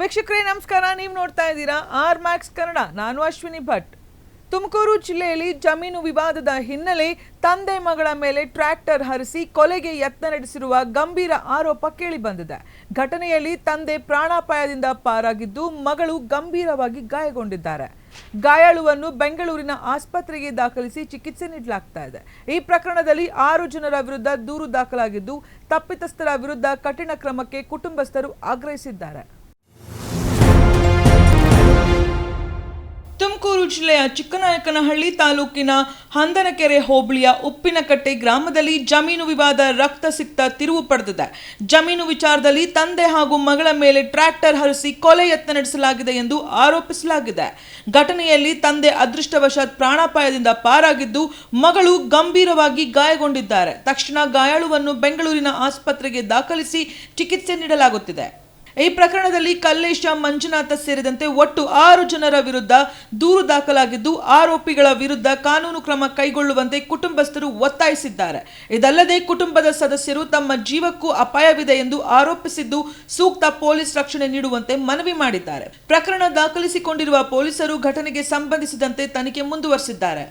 ವೀಕ್ಷಕರೇ ನಮಸ್ಕಾರ. ನೀವು ನೋಡ್ತಾ ಇದ್ದೀರಾ ಆರ್ ಮ್ಯಾಕ್ಸ್ ಕನ್ನಡ. ನಾನು ಅಶ್ವಿನಿ ಭಟ್. ತುಮಕೂರು ಜಿಲ್ಲೆಯಲ್ಲಿ ಜಮೀನು ವಿವಾದದ ಹಿನ್ನೆಲೆ ತಂದೆ ಮಗಳ ಮೇಲೆ ಟ್ರ್ಯಾಕ್ಟರ್ ಹರಿಸಿ ಕೊಲೆಗೆ ಯತ್ನ ನಡೆಸಿರುವ ಗಂಭೀರ ಆರೋಪ ಕೇಳಿಬಂದಿದೆ. ಘಟನೆಯಲ್ಲಿ ತಂದೆ ಪ್ರಾಣಾಪಾಯದಿಂದ ಪಾರಾಗಿದ್ದು, ಮಗಳು ಗಂಭೀರವಾಗಿ ಗಾಯಗೊಂಡಿದ್ದಾರೆ. ಗಾಯಾಳುವನ್ನು ಬೆಂಗಳೂರಿನ ಆಸ್ಪತ್ರೆಗೆ ದಾಖಲಿಸಿ ಚಿಕಿತ್ಸೆ ನೀಡಲಾಗ್ತಾ ಇದೆ. ಈ ಪ್ರಕರಣದಲ್ಲಿ 6 ಜನರ ವಿರುದ್ಧ ದೂರು ದಾಖಲಾಗಿದ್ದು, ತಪ್ಪಿತಸ್ಥರ ವಿರುದ್ಧ ಕಠಿಣ ಕ್ರಮಕ್ಕೆ ಕುಟುಂಬಸ್ಥರು ಆಗ್ರಹಿಸಿದ್ದಾರೆ. ತುಮಕೂರು ಜಿಲ್ಲೆಯ ಚಿಕ್ಕನಾಯಕನಹಳ್ಳಿ ತಾಲೂಕಿನ ಹಂದನಕೆರೆ ಹೋಬಳಿಯ ಉಪ್ಪಿನಕಟ್ಟೆ ಗ್ರಾಮದಲ್ಲಿ ಜಮೀನು ವಿವಾದ ರಕ್ತಸಿಕ್ತ ತಿರುವು ಪಡೆದಿದೆ. ಜಮೀನು ವಿಚಾರದಲ್ಲಿ ತಂದೆ ಹಾಗೂ ಮಗಳ ಮೇಲೆ ಟ್ರ್ಯಾಕ್ಟರ್ ಹರಿಸಿ ಕೊಲೆ ಯತ್ನ ನಡೆಸಲಾಗಿದೆ ಎಂದು ಆರೋಪಿಸಲಾಗಿದೆ. ಘಟನೆಯಲ್ಲಿ ತಂದೆ ಅದೃಷ್ಟವಶಾತ್ ಪ್ರಾಣಾಪಾಯದಿಂದ ಪಾರಾಗಿದ್ದು, ಮಗಳು ಗಂಭೀರವಾಗಿ ಗಾಯಗೊಂಡಿದ್ದಾರೆ. ತಕ್ಷಣ ಗಾಯಾಳುವನ್ನು ಬೆಂಗಳೂರಿನ ಆಸ್ಪತ್ರೆಗೆ ದಾಖಲಿಸಿ ಚಿಕಿತ್ಸೆ ನೀಡಲಾಗುತ್ತಿದೆ. ಈ ಪ್ರಕರಣದಲ್ಲಿ ಕಲ್ಲೇಶ, ಮಂಜುನಾಥ ಸೇರಿದಂತೆ ಒಟ್ಟು 6 ಜನರ ವಿರುದ್ಧ ದೂರು ದಾಖಲಾಗಿದ್ದು, ಆರೋಪಿಗಳ ವಿರುದ್ಧ ಕಾನೂನು ಕ್ರಮ ಕೈಗೊಳ್ಳುವಂತೆ ಕುಟುಂಬಸ್ಥರು ಒತ್ತಾಯಿಸಿದ್ದಾರೆ. ಇದಲ್ಲದೆ ಕುಟುಂಬದ ಸದಸ್ಯರು ತಮ್ಮ ಜೀವಕ್ಕೂ ಅಪಾಯವಿದೆ ಎಂದು ಆರೋಪಿಸಿದ್ದು, ಸೂಕ್ತ ಪೊಲೀಸ್ ರಕ್ಷಣೆ ನೀಡುವಂತೆ ಮನವಿ ಮಾಡಿದ್ದಾರೆ. ಪ್ರಕರಣ ದಾಖಲಿಸಿಕೊಂಡಿರುವ ಪೊಲೀಸರು ಘಟನೆಗೆ ಸಂಬಂಧಿಸಿದಂತೆ ತನಿಖೆ ಮುಂದುವರೆಸಿದ್ದಾರೆ.